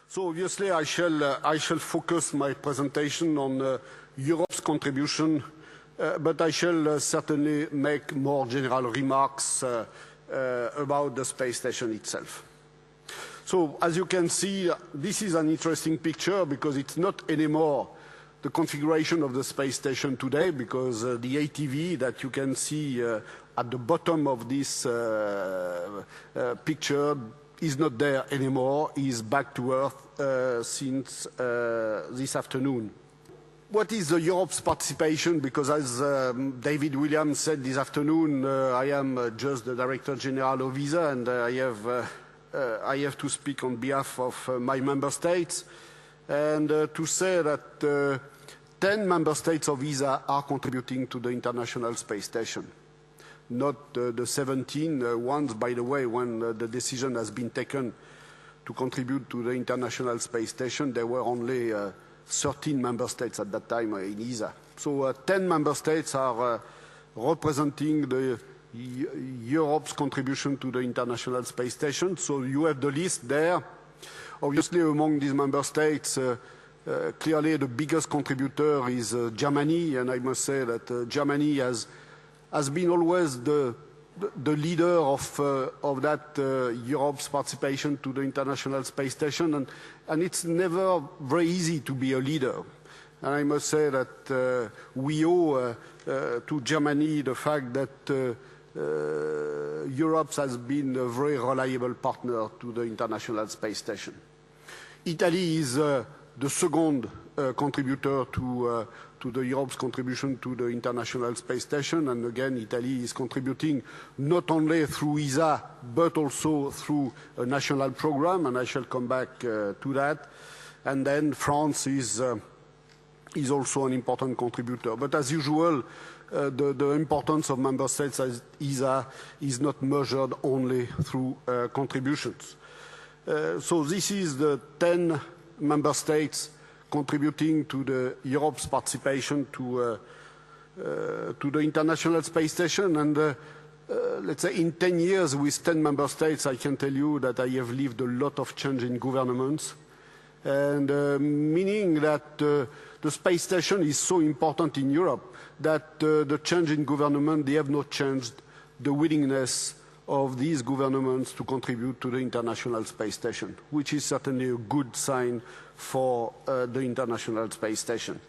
So obviously I shall focus my presentation on Europe's contribution, but I shall certainly make more general remarks about the space station itself. So as you can see, this is an interesting picture because it's not anymore the configuration of the space station today, because the ATV that you can see at the bottom of this picture is not there anymore, is back to Earth since this afternoon. What is Europe's participation? Because as David Williams said this afternoon, I am just the Director General of ESA, and I have to speak on behalf of my member states, and to say that 10 member states of ESA are contributing to the International Space Station. Not the 17 ones, by the way, when the decision has been taken to contribute to the International Space Station, there were only 13 member states at that time in ESA. So 10 member states are representing Europe's contribution to the International Space Station. So you have the list there. Obviously, among these member states, clearly the biggest contributor is Germany, and I must say that Germany has been always the leader of that Europe's participation to the International Space Station, and it's never very easy to be a leader. And I must say that we owe to Germany the fact that Europe has been a very reliable partner to the International Space Station. Italy is the second contributor to the Europe's contribution to the International Space Station, and again Italy is contributing not only through ESA but also through a national program, and I shall come back to that. And then France is also an important contributor. But as usual, the importance of member states as ESA is not measured only through contributions. So this is the 10 member states contributing to the Europe's participation to the International Space Station. And let's say in 10 years with 10 member states, I can tell you that I have lived a lot of change in governments, and meaning that the space station is so important in Europe that the change in government, they have not changed the willingness of these governments to contribute to the International Space Station, which is certainly a good sign for the International Space Station.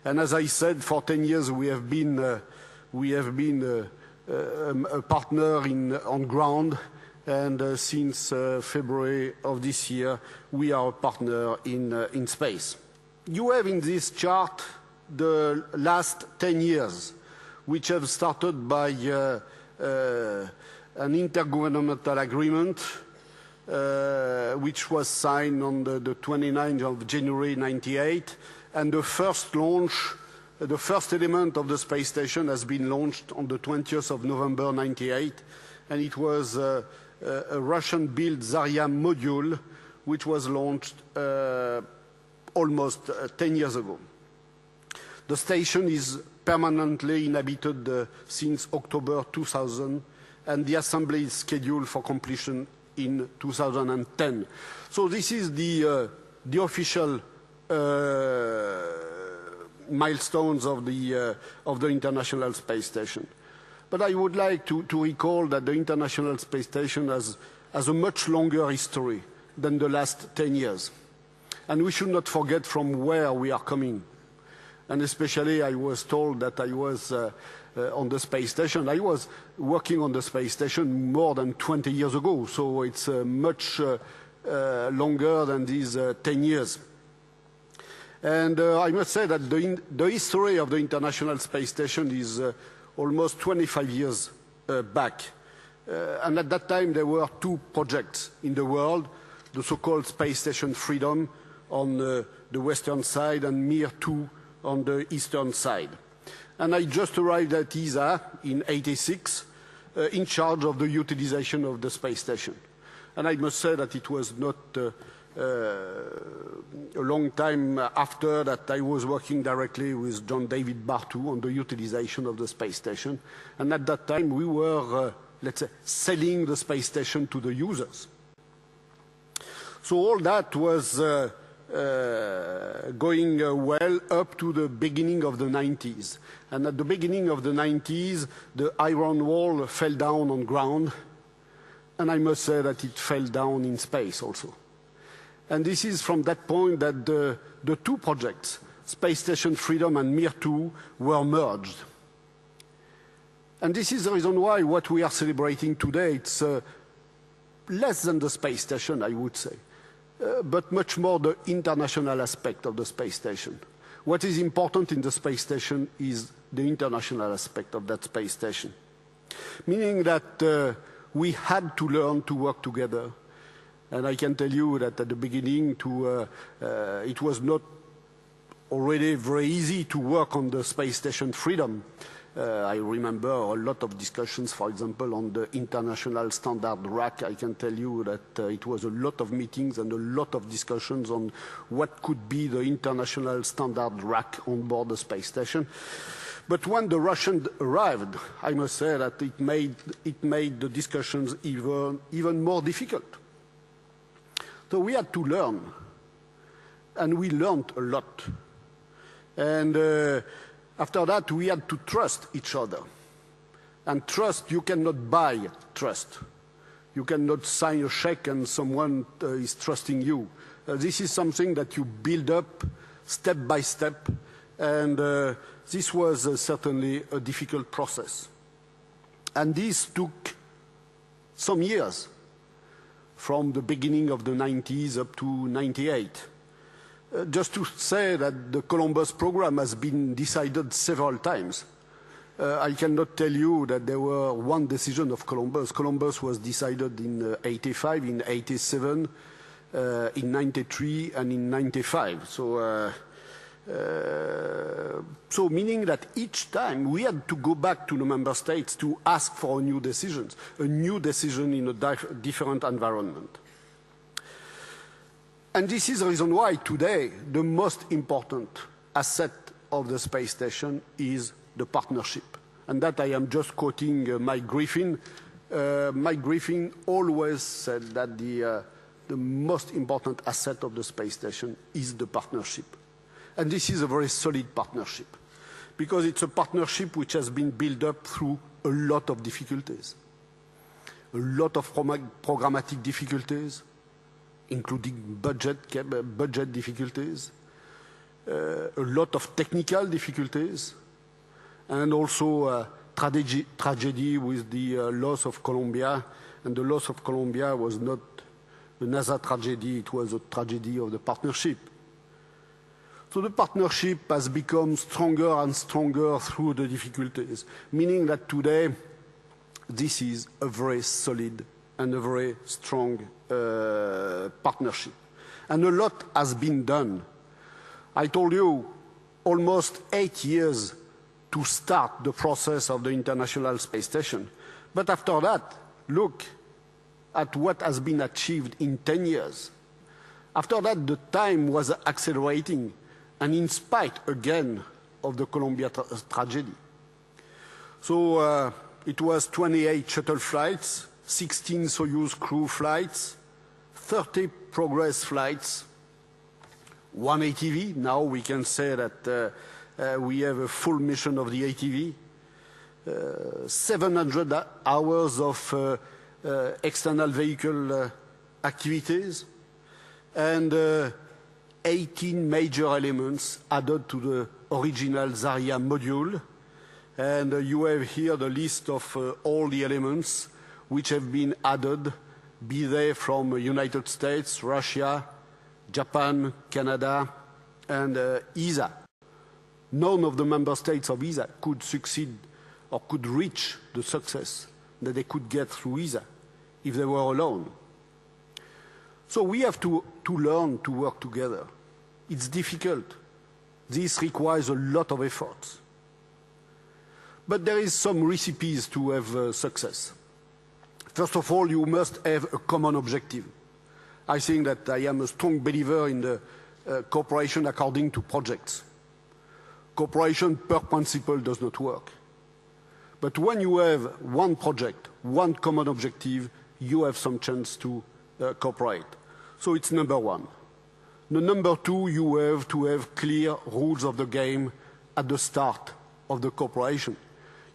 And as I said, for 10 years we have been a partner on ground, and since February of this year we are a partner in space. You have in this chart the last 10 years, which have started by an intergovernmental agreement which was signed on the 29th of January 1998, and the first launch, the first element of the space station has been launched on the 20th of November 1998, and it was a Russian-built Zarya module which was launched almost 10 years ago. The station is permanently inhabited since October 2000, and the assembly is scheduled for completion in 2010. So this is the official milestones of the International Space Station. But I would like to recall that the International Space Station has a much longer history than the last 10 years. And we should not forget from where we are coming. And especially I was told that I was on the space station. I was working on the space station more than 20 years ago, so it's much longer than these 10 years. And I must say that the history of the International Space Station is almost 25 years back. And at that time there were two projects in the world, the so-called Space Station Freedom on the western side and Mir 2 on the eastern side. And I just arrived at ESA in '86 in charge of the utilization of the space station. And I must say that it was not a long time after that I was working directly with John David Bartu on the utilization of the space station. And at that time we were, let's say, selling the space station to the users. So all that was going well up to the beginning of the 90s. And at the beginning of the 90s, the Iron Wall fell down on ground. And I must say that it fell down in space also. And this is from that point that the two projects, Space Station Freedom and Mir 2, were merged. And this is the reason why what we are celebrating today, it's less than the space station, I would say, but much more the international aspect of the space station. What is important in the space station is the international aspect of that space station, meaning that we had to learn to work together. And I can tell you that at the beginning, it was not already very easy to work on the Space Station Freedom. I remember a lot of discussions, for example, on the international standard rack. I can tell you that it was a lot of meetings and a lot of discussions on what could be the international standard rack on board the space station. But when the Russians arrived, I must say that it made the discussions even more difficult. So we had to learn, and we learned a lot. And after that, we had to trust each other. And trust, you cannot buy trust. You cannot sign a check and someone is trusting you. This is something that you build up step by step, and this was certainly a difficult process. And this took some years, from the beginning of the 90s up to 98. Just to say that the Columbus program has been decided several times. I cannot tell you that there were one decision of Columbus. Columbus was decided in 85, in 87, in 93, and in 95. So meaning that each time we had to go back to the member states to ask for a new decision in a different environment. And this is the reason why today the most important asset of the space station is the partnership. And that I am just quoting Mike Griffin. Mike Griffin always said that the most important asset of the space station is the partnership. And this is a very solid partnership, because it's a partnership which has been built up through a lot of difficulties, a lot of programmatic difficulties, including budget difficulties, a lot of technical difficulties, and also tragedy with the loss of Columbia. And the loss of Columbia was not the NASA tragedy, it was a tragedy of the partnership. So the partnership has become stronger and stronger through the difficulties, meaning that today this is a very solid and a very strong partnership. And a lot has been done. I told you, almost 8 years to start the process of the International Space Station. But after that, look at what has been achieved in 10 years. After that, the time was accelerating, and in spite, again, of the Columbia tragedy. So it was 28 shuttle flights, 16 Soyuz crew flights, 30 Progress flights, 1 ATV. Now we can say that we have a full mission of the ATV, 700 hours of external vehicle activities, and 18 major elements added to the original Zarya module. And you have here the list of all the elements which have been added, be they from United States, Russia, Japan, Canada, and ESA. None of the member states of ESA could succeed or could reach the success that they could get through ESA if they were alone. So we have to learn to work together. It's difficult. This requires a lot of efforts. But there is some recipes to have success. First of all, you must have a common objective. I think that I am a strong believer in the cooperation according to projects. Cooperation per principle does not work. But when you have one project, one common objective, you have some chance to cooperate. So it's number one. The number two, you have to have clear rules of the game at the start of the cooperation.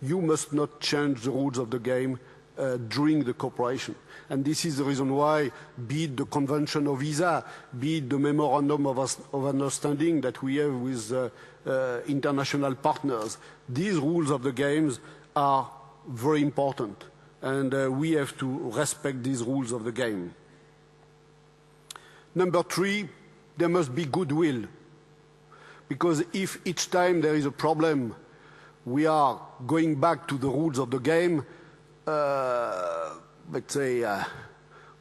You must not change the rules of the game during the cooperation. And this is the reason why, be it the Convention of Visa, be it the Memorandum of Understanding that we have with international partners, these rules of the games are very important. And we have to respect these rules of the game. Number three, there must be goodwill. Because if each time there is a problem, we are going back to the rules of the game, let's say,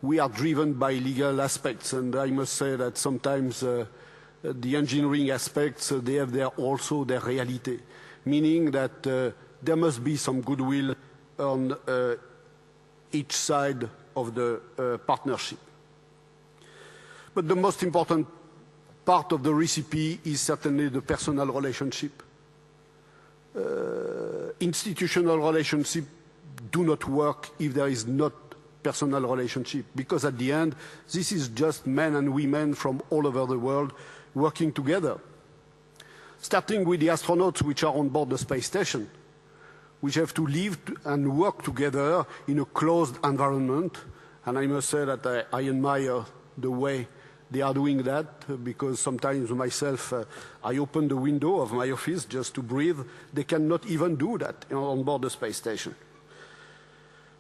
we are driven by legal aspects. And I must say that sometimes the engineering aspects, they have also their reality. Meaning that there must be some goodwill on each side of the partnership. But the most important part of the recipe is certainly the personal relationship. Institutional relationship do not work if there is not personal relationship, because at the end, this is just men and women from all over the world working together. Starting with the astronauts which are on board the space station, which have to live and work together in a closed environment. And I must say that I admire the way they are doing that, because sometimes myself, I open the window of my office just to breathe. They cannot even do that on board the space station.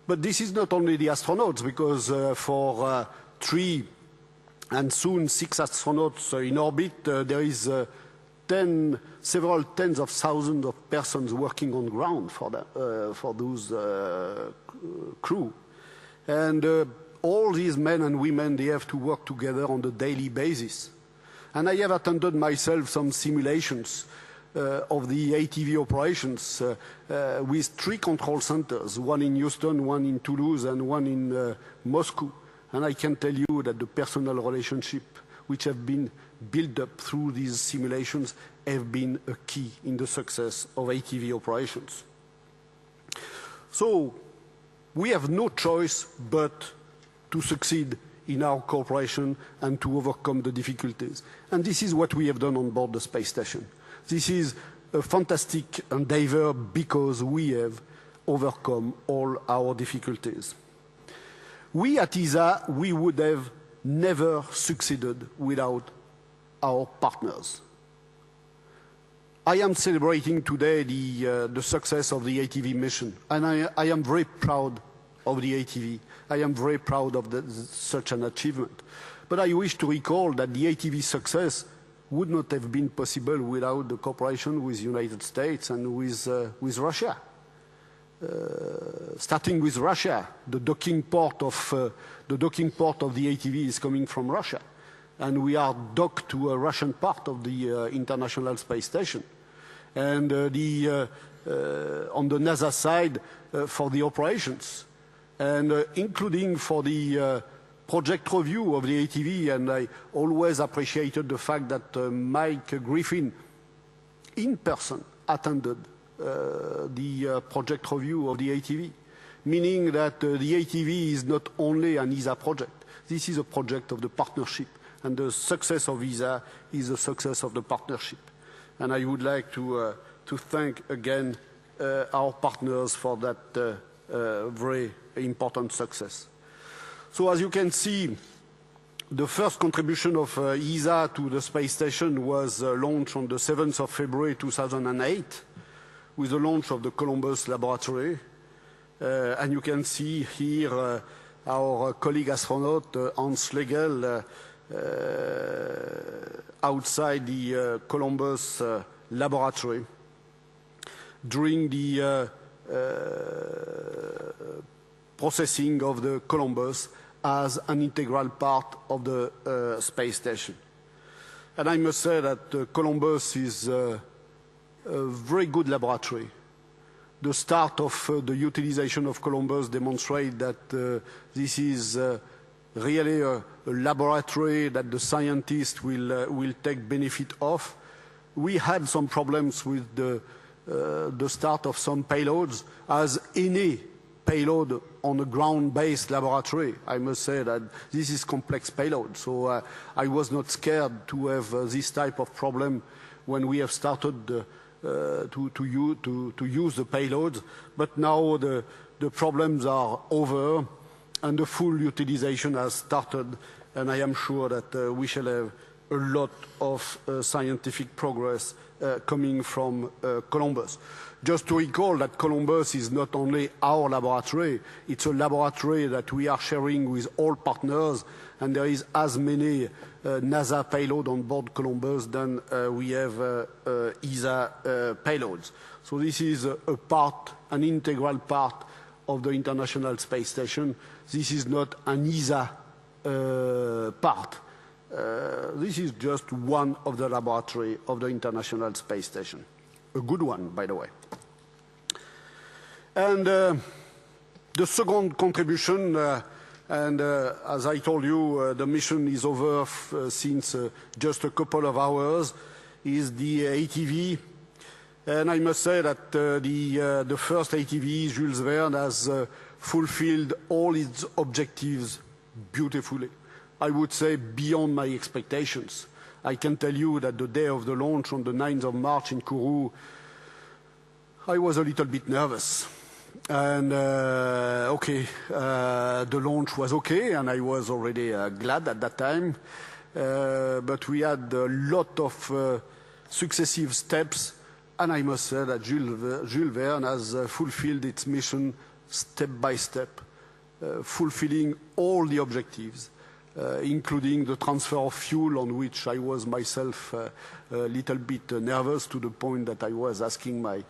But this is not only the astronauts, because for 3 and soon 6 astronauts in orbit, there is several tens of thousands of persons working on ground for those crew. And all these men and women, they have to work together on a daily basis. And I have attended myself some simulations of the ATV operations with 3 control centers, one in Houston, one in Toulouse, and one in Moscow. And I can tell you that the personal relationship which have been built up through these simulations have been a key in the success of ATV operations. So we have no choice but to succeed in our cooperation and to overcome the difficulties. And this is what we have done on board the space station. This is a fantastic endeavor because we have overcome all our difficulties. We at ESA, we would have never succeeded without our partners. I am celebrating today the success of the ATV mission, and I am very proud of the ATV. I am very proud of such an achievement. But I wish to recall that the ATV success would not have been possible without the cooperation with the United States and with Russia. Starting with Russia, the docking port of the ATV is coming from Russia, and we are docked to a Russian part of the International Space Station. And on the NASA side for the operations, and including for the project review of the ATV, and I always appreciated the fact that Mike Griffin in person attended the project review of the ATV, meaning that the ATV is not only an ESA project. This is a project of the partnership, and the success of ESA is the success of the partnership. And I would like to thank again our partners for that very important success. So as you can see, the first contribution of ESA to the space station was launched on the 7th of February 2008 with the launch of the Columbus laboratory. And you can see here our colleague astronaut Hans Schlegel outside the Columbus laboratory during the processing of the Columbus as an integral part of the space station. And I must say that Columbus is a very good laboratory. The start of the utilization of Columbus demonstrates that this is really a laboratory that the scientists will take benefit of. We had some problems with the start of some payloads, as any payload on a ground-based laboratory. I must say that this is complex payload, so I was not scared to have this type of problem when we have started to use the payloads. But now the problems are over and the full utilization has started, and I am sure that we shall have a lot of scientific progress coming from Columbus. Just to recall that Columbus is not only our laboratory, it's a laboratory that we are sharing with all partners, and there is as many NASA payload on board Columbus than we have ESA payloads. So this is an integral part of the International Space Station. This is not an ESA part. This is just one of the laboratory of the International Space Station. A good one, by the way. And the second contribution, as I told you, the mission is over since just a couple of hours, is the ATV. And I must say that the first ATV, Jules Verne, has fulfilled all its objectives beautifully. I would say beyond my expectations. I can tell you that the day of the launch on the 9th of March in Kourou, I was a little bit nervous. And the launch was okay, and I was already glad at that time. But we had a lot of successive steps, and I must say that Jules Verne has fulfilled its mission step by step, fulfilling all the objectives. Including the transfer of fuel, on which I was myself a little bit nervous, to the point that I was asking my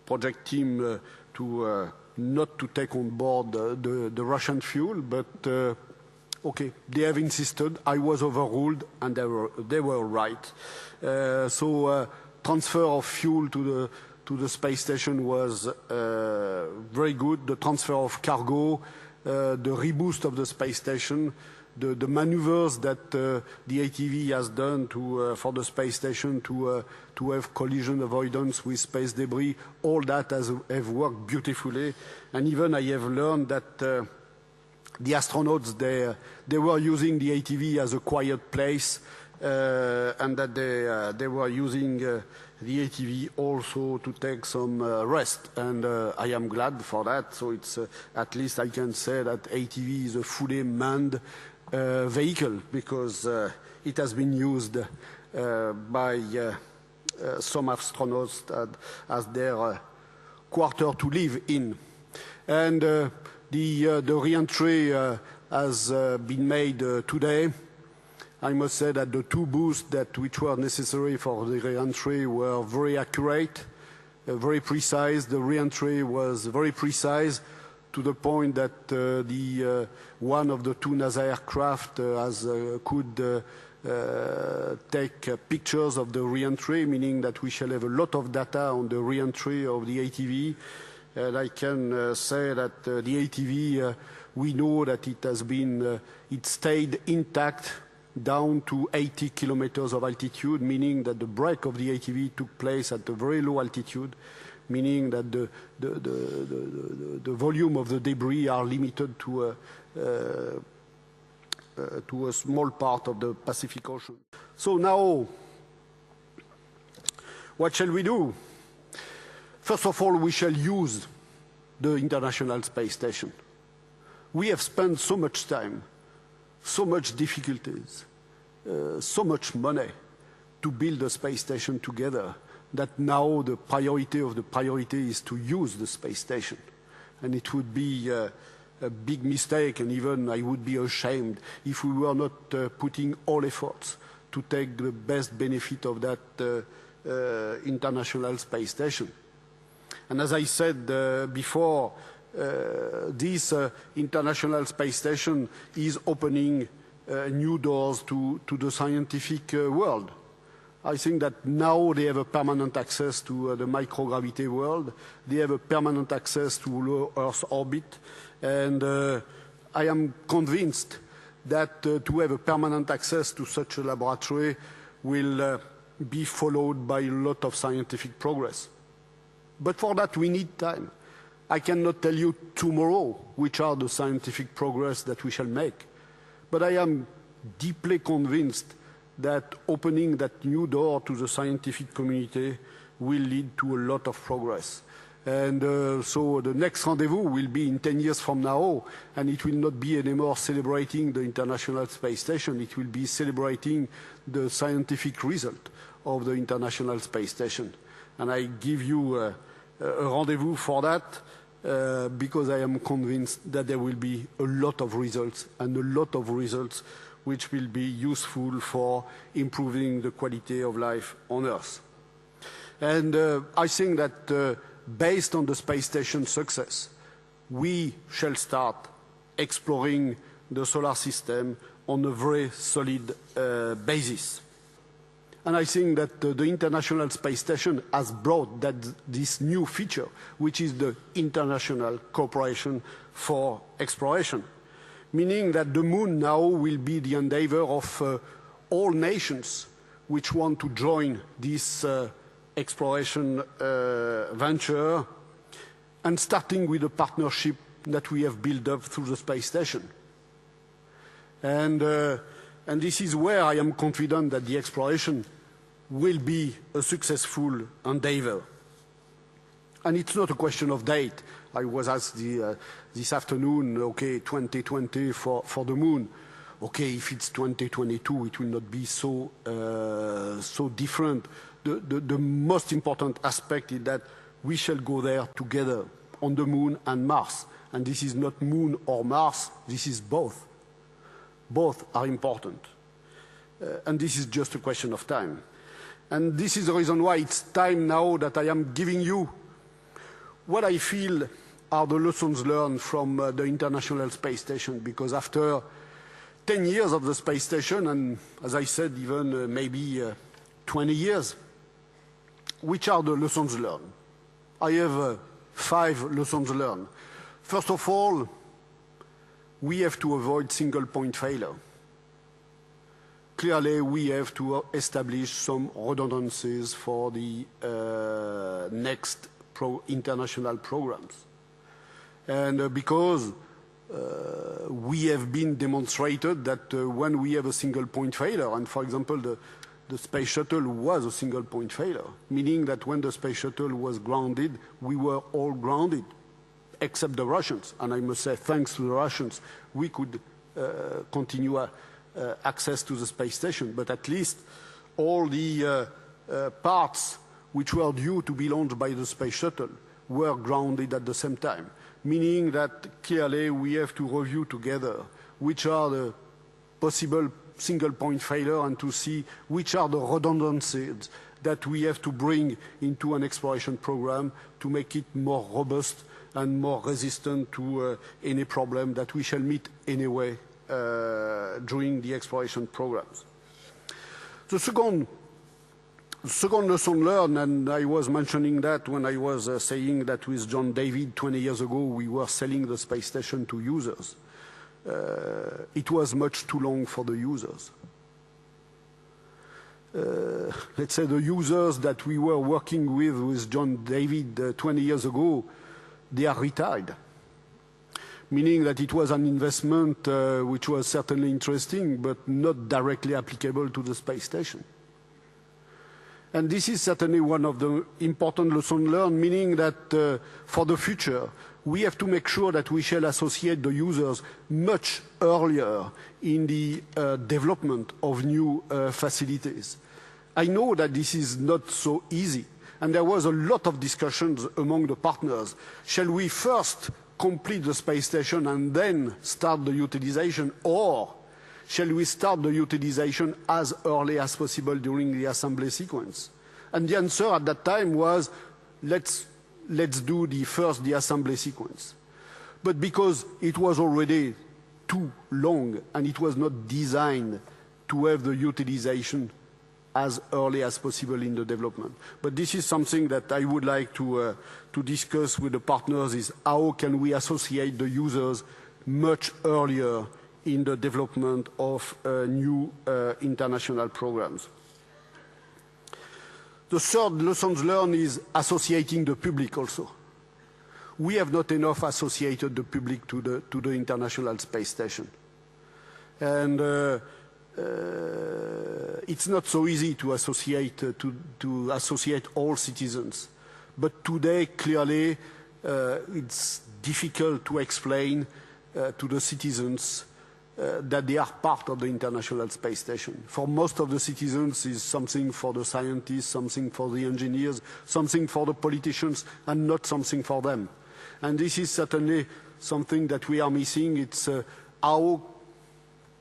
project team not to take on board the Russian fuel, but okay, they have insisted. I was overruled, and they were right. So transfer of fuel to the space station was very good. The transfer of cargo, the reboost of the space station, the maneuvers that the ATV has done for the space station to have collision avoidance with space debris, all that have worked beautifully. And even I have learned that the astronauts, they were using the ATV as a quiet place, and that they were using the ATV also to take some rest. And I am glad for that. So it's at least I can say that ATV is a fully manned vehicle, because it has been used by some astronauts as their quarter to live in. And the re-entry has been made today. I must say that the two boosts which were necessary for the re-entry were very accurate, very precise. The re-entry was very precise, to the point that one of the two NASA aircraft could take pictures of the re-entry, meaning that we shall have a lot of data on the re-entry of the ATV. And I can say that the ATV, we know that it stayed intact down to 80 kilometers of altitude, meaning that the break of the ATV took place at a very low altitude, meaning that the volume of the debris are limited to a small part of the Pacific Ocean. So now, what shall we do? First of all, we shall use the International Space Station. We have spent so much time, so much difficulties, so much money to build a space station together, that now the priority of the priority is to use the space station. And it would be a big mistake, and even I would be ashamed if we were not putting all efforts to take the best benefit of that International Space Station. And as I said before, this International Space Station is opening new doors to the scientific world. I think that now they have a permanent access to the microgravity world. They have a permanent access to low Earth orbit. And I am convinced that to have a permanent access to such a laboratory will be followed by a lot of scientific progress. But for that we need time. I cannot tell you tomorrow which are the scientific progress that we shall make, but I am deeply convinced that opening that new door to the scientific community will lead to a lot of progress. And so the next rendezvous will be in 10 years from now, and it will not be anymore celebrating the International Space Station. It will be celebrating the scientific result of the International Space Station. And I give you a rendezvous for that because I am convinced that there will be a lot of results, and a lot of results which will be useful for improving the quality of life on Earth. And I think that based on the space station success, we shall start exploring the solar system on a very solid basis. And I think that the International Space Station has brought this new feature, which is the international cooperation for exploration, meaning that the moon now will be the endeavor of all nations which want to join this exploration venture, and starting with a partnership that we have built up through the space station. And this is where I am confident that the exploration will be a successful endeavor. And it's not a question of date. I was asked this afternoon, okay, 2020 for the moon. Okay, if it's 2022, it will not be so different. The most important aspect is that we shall go there together on the moon and Mars. And this is not moon or Mars, this is both. Both are important. And this is just a question of time. And this is the reason why it's time now that I am giving you what I feel are the lessons learned from the International Space Station, because after 10 years of the space station, and as I said, even maybe 20 years, which are the lessons learned? I have 5 lessons learned. First of all, we have to avoid single point failure. Clearly, we have to establish some redundancies for the next international programs. And because we have been demonstrated that when we have a single point failure, and for example, the space shuttle was a single point failure, meaning that when the space shuttle was grounded, we were all grounded, except the Russians. And I must say, thanks to the Russians, we could continue access to the space station. But at least all the parts which were due to be launched by the space shuttle were grounded at the same time, meaning that clearly we have to review together which are the possible single point failure and to see which are the redundancies that we have to bring into an exploration program to make it more robust and more resistant to any problem that we shall meet anyway during the exploration programs. The second lesson learned, and I was mentioning that when I was saying that with John David 20 years ago we were selling the space station to users. It was much too long for the users. Let's say the users that we were working with John David 20 years ago, they are retired. Meaning that it was an investment which was certainly interesting, but not directly applicable to the space station. And this is certainly one of the important lessons learned, meaning that for the future, we have to make sure that we shall associate the users much earlier in the development of new facilities. I know that this is not so easy, and there was a lot of discussions among the partners. Shall we first complete the space station and then start the utilization, or shall we start the utilization as early as possible during the assembly sequence? And the answer at that time was, let's do the assembly sequence. But because it was already too long and it was not designed to have the utilization as early as possible in the development. But this is something that I would like to discuss with the partners, is how can we associate the users much earlier in the development of new international programs. The third lessons learned is associating the public also. we have not enough associated the public to the International Space Station. And it's not so easy to associate, to associate all citizens. But today, clearly, it's difficult to explain to the citizens that they are part of the International Space Station. For most of the citizens, it's something for the scientists, something for the engineers, something for the politicians, and not something for them. And this is certainly something that we are missing. It's how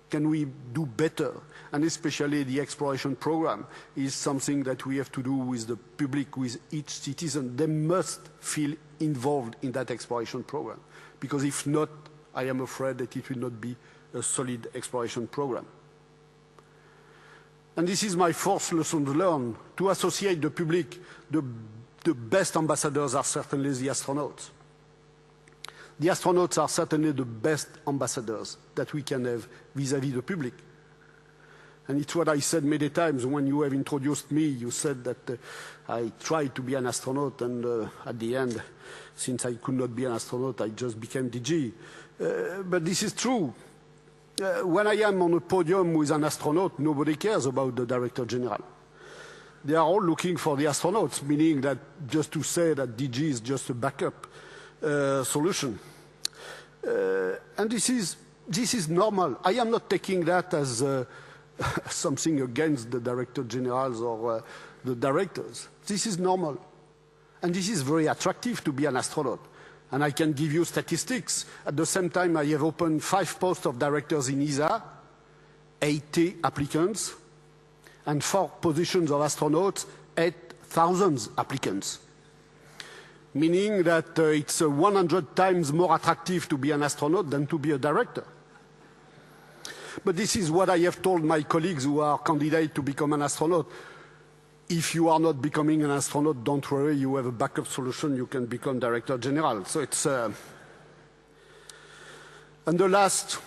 can we do better? And especially the exploration program is something that we have to do with the public, with each citizen. They must feel involved in that exploration program. Because if not, I am afraid that it will not be a solid exploration program. And this is my fourth lesson to learn. To associate the public, the best ambassadors are certainly the astronauts. The astronauts are certainly the best ambassadors that we can have vis-à-vis the public. And it's what I said many times when you have introduced me. You said that I tried to be an astronaut, and at the end, since I could not be an astronaut, I just became DG. But this is true. When I am on a podium with an astronaut, nobody cares about the Director General. They are all looking for the astronauts, meaning that just to say that DG is just a backup solution. And this is normal. I am not taking that as something against the Director Generals or the directors. This is normal. And this is very attractive to be an astronaut. And I can give you statistics. At the same time, I have opened 5 posts of directors in ESA, 80 applicants, and 4 positions of astronauts, 8,000 applicants. Meaning that it's 100 times more attractive to be an astronaut than to be a director. But this is what I have told my colleagues who are candidates to become an astronaut. If you are not becoming an astronaut, don't worry, you have a backup solution, you can become Director General. So it's... And the last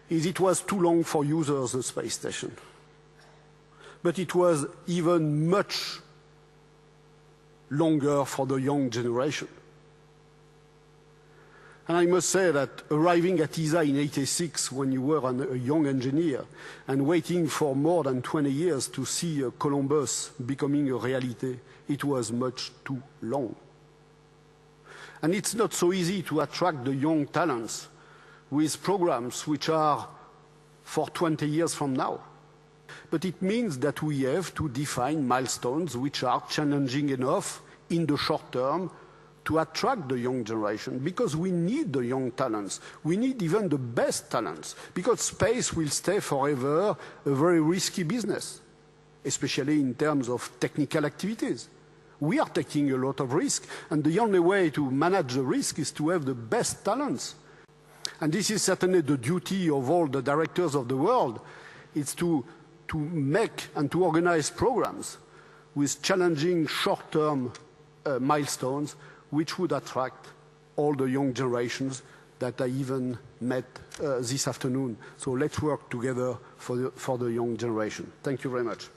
is it was too long for users, the space station. But it was even much longer for the young generation. And I must say that arriving at ESA in '86 when you were a young engineer and waiting for more than 20 years to see Columbus becoming a reality, it was much too long. And it's not so easy to attract the young talents with programs which are for 20 years from now. But it means that we have to define milestones which are challenging enough in the short term to attract the young generation, because we need the young talents. We need even the best talents, because space will stay forever a very risky business, especially in terms of technical activities. We are taking a lot of risk, and the only way to manage the risk is to have the best talents. And this is certainly the duty of all the directors of the world. It's to make and to organize programs with challenging short-term milestones which would attract all the young generations that I even met this afternoon. So let's work together for the young generation. Thank you very much.